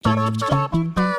The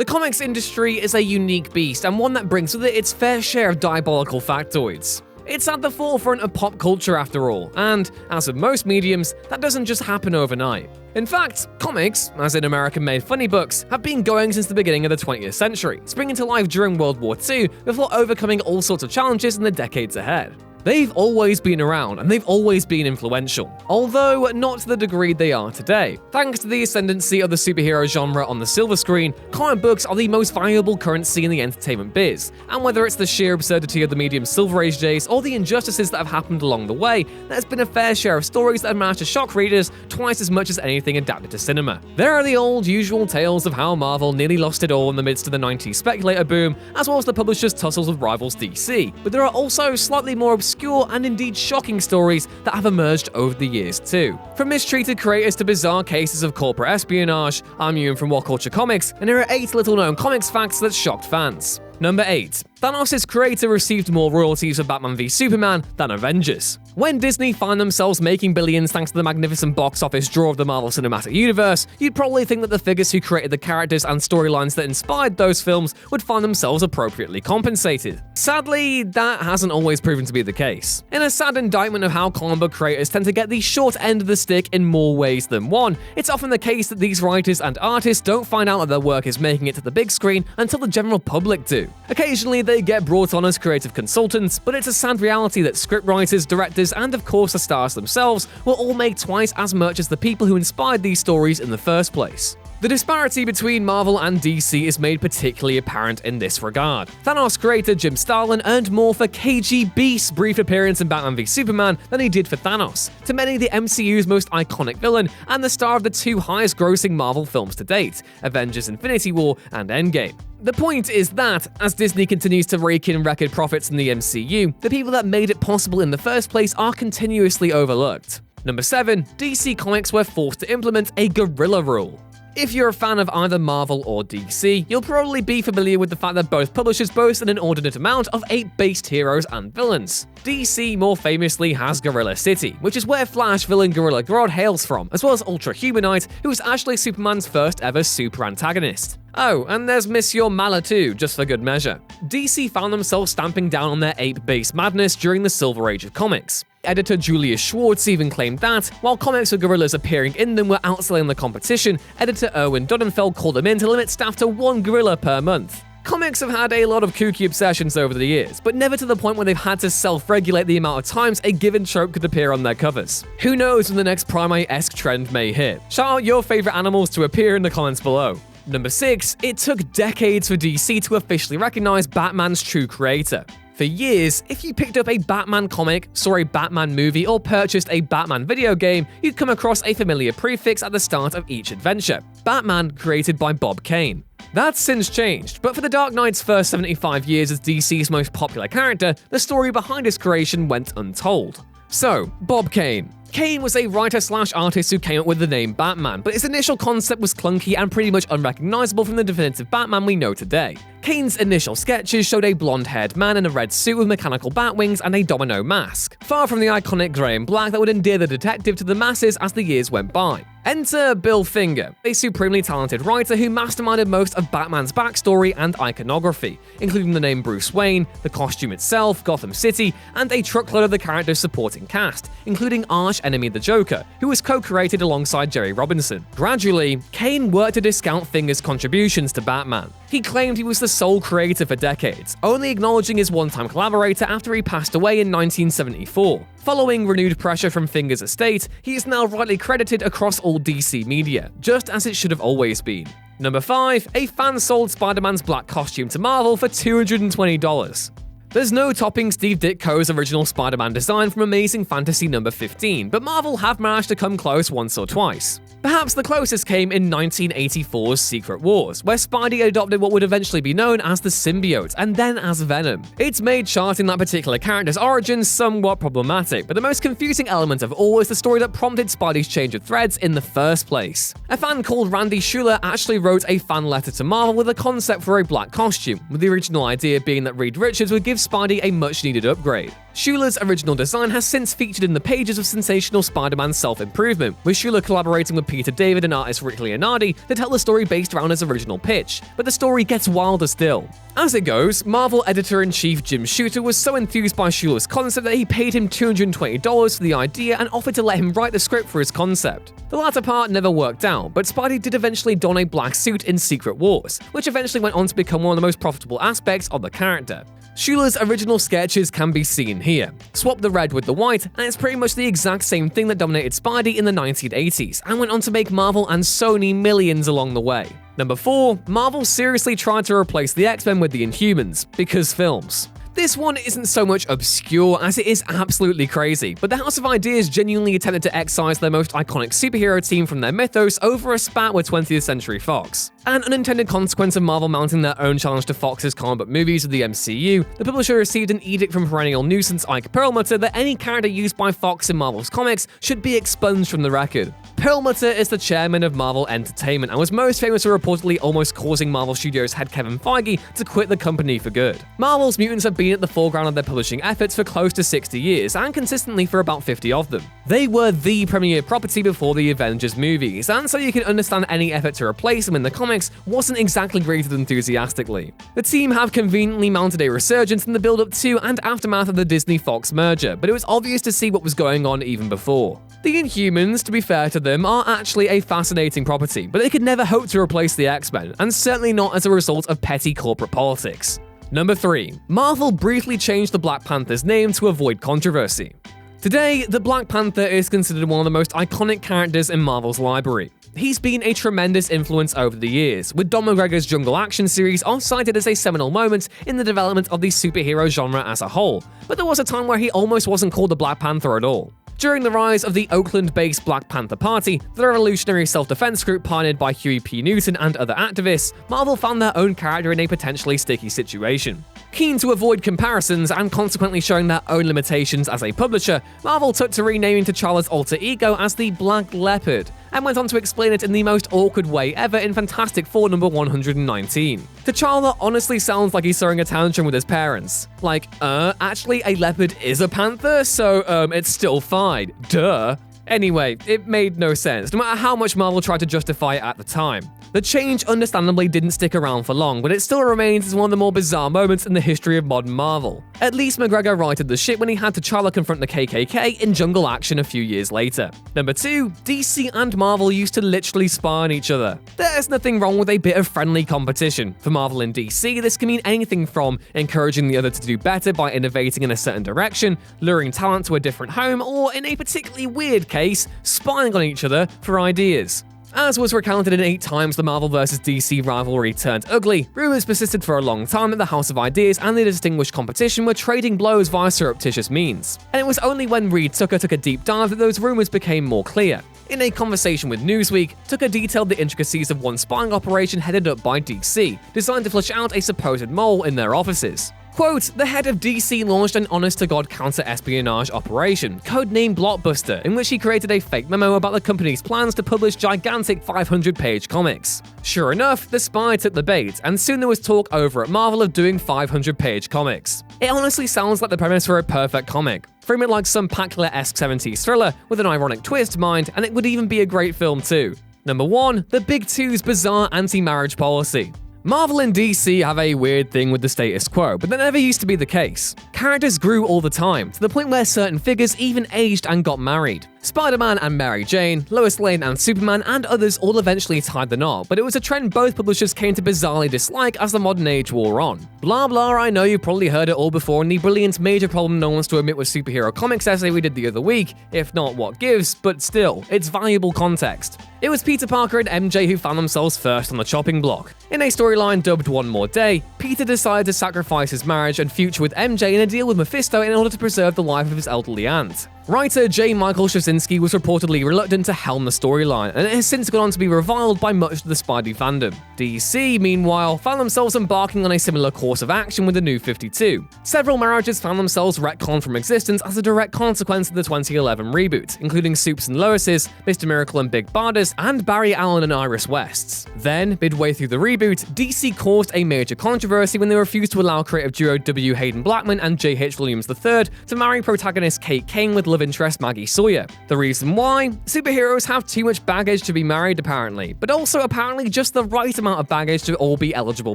comics industry is a unique beast, and one that brings with it its fair share of diabolical factoids. It's at the forefront of pop culture after all, and, as with most mediums, that doesn't just happen overnight. In fact, comics, as in American-made funny books, have been going since the beginning of the 20th century, springing to life during World War II before overcoming all sorts of challenges in the decades ahead. They've always been around, and they've always been influential, although not to the degree they are today. Thanks to the ascendancy of the superhero genre on the silver screen, comic books are the most valuable currency in the entertainment biz, and whether it's the sheer absurdity of the medium's Silver Age days or the injustices that have happened along the way, there's been a fair share of stories that have managed to shock readers twice as much as anything adapted to cinema. There are the old usual tales of how Marvel nearly lost it all in the midst of the 90s speculator boom, as well as the publisher's tussles with rivals DC, but there are also slightly more obscure and indeed shocking stories that have emerged over the years too. From mistreated creators to bizarre cases of corporate espionage, I'm Ewan from What Culture Comics, and here are 8 little-known comics facts that shocked fans. Number 8. Thanos' creator received more royalties for Batman v Superman than Avengers. When Disney find themselves making billions thanks to the magnificent box office draw of the Marvel Cinematic Universe, you'd probably think that the figures who created the characters and storylines that inspired those films would find themselves appropriately compensated. Sadly, that hasn't always proven to be the case. In a sad indictment of how comic book creators tend to get the short end of the stick in more ways than one, it's often the case that these writers and artists don't find out that their work is making it to the big screen until the general public do. Occasionally, they get brought on as creative consultants, but it's a sad reality that scriptwriters, directors, and of course the stars themselves will all make twice as much as the people who inspired these stories in the first place. The disparity between Marvel and DC is made particularly apparent in this regard. Thanos creator Jim Starlin earned more for KGB's brief appearance in Batman v Superman than he did for Thanos, to many the MCU's most iconic villain and the star of the 2 highest-grossing Marvel films to date, Avengers: Infinity War and Endgame. The point is that, as Disney continues to rake in record profits in the MCU, the people that made it possible in the first place are continuously overlooked. Number 7. DC Comics were forced to implement a guerrilla rule. If you're a fan of either Marvel or DC, you'll probably be familiar with the fact that both publishers boast an inordinate amount of ape-based heroes and villains. DC more famously has Gorilla City, which is where Flash villain Gorilla Grodd hails from, as well as Ultra Humanite, who is actually Superman's first ever super antagonist. Oh, and there's Monsieur Mallah too, just for good measure. DC found themselves stamping down on their ape-based madness during the Silver Age of comics. Editor Julius Schwartz even claimed that, while comics with gorillas appearing in them were outselling the competition, editor Erwin Dudenfeld called them in to limit staff to 1 gorilla per month. Comics have had a lot of kooky obsessions over the years, but never to the point where they've had to self-regulate the amount of times a given trope could appear on their covers. Who knows when the next Primate-esque trend may hit? Shout out your favorite animals to appear in the comments below. Number 6. It took decades for DC to officially recognize Batman's true creator. For years, if you picked up a Batman comic, saw a Batman movie, or purchased a Batman video game, you'd come across a familiar prefix at the start of each adventure: Batman, created by Bob Kane. That's since changed, but for the Dark Knight's first 75 years as DC's most popular character, the story behind his creation went untold. So, Bob Kane. Kane was a writer/artist who came up with the name Batman, but his initial concept was clunky and pretty much unrecognizable from the definitive Batman we know today. Kane's initial sketches showed a blonde-haired man in a red suit with mechanical bat wings and a domino mask, far from the iconic grey and black that would endear the detective to the masses as the years went by. Enter Bill Finger, a supremely talented writer who masterminded most of Batman's backstory and iconography, including the name Bruce Wayne, the costume itself, Gotham City, and a truckload of the character's supporting cast, including arch-enemy the Joker, who was co-created alongside Jerry Robinson. Gradually, Kane worked to discount Finger's contributions to Batman. He claimed he was the sole creator for decades, only acknowledging his one-time collaborator after he passed away in 1974. Following renewed pressure from Finger's estate, he is now rightly credited across all DC media, just as it should have always been. Number 5. A fan sold Spider-Man's black costume to Marvel for $220. There's no topping Steve Ditko's original Spider-Man design from Amazing Fantasy number 15, but Marvel have managed to come close once or twice. Perhaps the closest came in 1984's Secret Wars, where Spidey adopted what would eventually be known as the symbiote, and then as Venom. It's made charting that particular character's origins somewhat problematic, but the most confusing element of all is the story that prompted Spidey's change of threads in the first place. A fan called Randy Schuler actually wrote a fan letter to Marvel with a concept for a black costume, with the original idea being that Reed Richards would give Spidey a much-needed upgrade. Schuler's original design has since featured in the pages of sensational Spider-Man Self-Improvement, with Schuler collaborating with Peter David and artist Rick Leonardi to tell the story based around his original pitch. But the story gets wilder still. As it goes, Marvel editor-in-chief Jim Shooter was so enthused by Schuler's concept that he paid him $220 for the idea and offered to let him write the script for his concept. The latter part never worked out, but Spidey did eventually don a black suit in Secret Wars, which eventually went on to become one of the most profitable aspects of the character. Schuler's original sketches can be seen here. Swap the red with the white, and it's pretty much the exact same thing that dominated Spidey in the 1980s, and went on to make Marvel and Sony millions along the way. Number 4, Marvel seriously tried to replace the X-Men with the Inhumans, because films. This one isn't so much obscure as it is absolutely crazy, but the House of Ideas genuinely attempted to excise their most iconic superhero team from their mythos over a spat with 20th Century Fox. An unintended consequence of Marvel mounting their own challenge to Fox's comic book movies of the MCU, the publisher received an edict from perennial nuisance Ike Perlmutter that any character used by Fox in Marvel's comics should be expunged from the record. Perlmutter is the chairman of Marvel Entertainment and was most famous for reportedly almost causing Marvel Studios head Kevin Feige to quit the company for good. Marvel's mutants have been at the foreground of their publishing efforts for close to 60 years, and consistently for about 50 of them. They were the premier property before the Avengers movies, and so you can understand any effort to replace them in the comics wasn't exactly greeted enthusiastically. The team have conveniently mounted a resurgence in the build-up to and aftermath of the Disney-Fox merger, but it was obvious to see what was going on even before. The Inhumans, to be fair to them, are actually a fascinating property, but they could never hope to replace the X-Men, and certainly not as a result of petty corporate politics. Number 3. Marvel briefly changed the Black Panther's name to avoid controversy. Today, the Black Panther is considered one of the most iconic characters in Marvel's library. He's been a tremendous influence over the years, with Don McGregor's Jungle Action series oft cited as a seminal moment in the development of the superhero genre as a whole, but there was a time where he almost wasn't called the Black Panther at all. During the rise of the Oakland-based Black Panther Party, the revolutionary self-defense group pioneered by Huey P. Newton and other activists, Marvel found their own character in a potentially sticky situation. Keen to avoid comparisons and consequently showing their own limitations as a publisher, Marvel took to renaming T'Challa's alter ego as the Black Leopard, and went on to explain it in the most awkward way ever in Fantastic Four number 119. T'Challa honestly sounds like he's throwing a tantrum with his parents. Like, actually a leopard is a panther, so it's still fine. Duh. Anyway, it made no sense, no matter how much Marvel tried to justify it at the time. The change understandably didn't stick around for long, but it still remains as one of the more bizarre moments in the history of modern Marvel. At least McGregor righted the ship when he had T'Challa confront the KKK in Jungle Action a few years later. Number 2, DC and Marvel used to literally spy on each other. There's nothing wrong with a bit of friendly competition. For Marvel and DC, this can mean anything from encouraging the other to do better by innovating in a certain direction, luring talent to a different home, or in a particularly weird case, spying on each other for ideas. As was recounted in 8 times the Marvel vs. DC rivalry turned ugly, rumors persisted for a long time that the House of Ideas and the distinguished competition were trading blows via surreptitious means. And it was only when Reed Tucker took a deep dive that those rumors became more clear. In a conversation with Newsweek, Tucker detailed the intricacies of one spying operation headed up by DC, designed to flush out a supposed mole in their offices. Quote, the head of DC launched an honest-to-God counter-espionage operation, codenamed Blockbuster, in which he created a fake memo about the company's plans to publish gigantic 500-page comics. Sure enough, the spy took the bait, and soon there was talk over at Marvel of doing 500-page comics. It honestly sounds like the premise for a perfect comic. Frame it like some Packler-esque 70s thriller with an ironic twist, mind, and it would even be a great film too. Number 1, the Big Two's bizarre anti-marriage policy. Marvel and DC have a weird thing with the status quo, but that never used to be the case. Characters grew all the time, to the point where certain figures even aged and got married. Spider-Man and Mary Jane, Lois Lane and Superman and others all eventually tied the knot, but it was a trend both publishers came to bizarrely dislike as the modern age wore on. Blah blah, I know you've probably heard it all before in the brilliant major problem no one wants to admit with superhero comics essay we did the other week, if not what gives, but still, it's valuable context. It was Peter Parker and MJ who found themselves first on the chopping block. In a storyline dubbed One More Day, Peter decided to sacrifice his marriage and future with MJ in a deal with Mephisto in order to preserve the life of his elderly aunt. Writer J. Michael Straczynski was reportedly reluctant to helm the storyline, and it has since gone on to be reviled by much of the Spidey fandom. DC, meanwhile, found themselves embarking on a similar course of action with the New 52. Several marriages found themselves retconned from existence as a direct consequence of the 2011 reboot, including Supes and Lois's, Mr. Miracle and Big Barda's, and Barry Allen and Iris West's. Then, midway through the reboot, DC caused a major controversy when they refused to allow creative duo W. Hayden Blackman and J. H. Williams III to marry protagonist Kate Kane with love interest Maggie Sawyer. The reason why? Superheroes have too much baggage to be married apparently, but also apparently just the right amount of baggage to all be eligible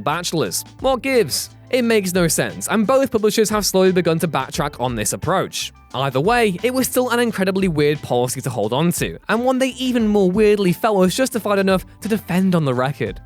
bachelors. What gives? It makes no sense, and both publishers have slowly begun to backtrack on this approach. Either way, it was still an incredibly weird policy to hold on to, and one they even more weirdly felt was justified enough to defend on the record.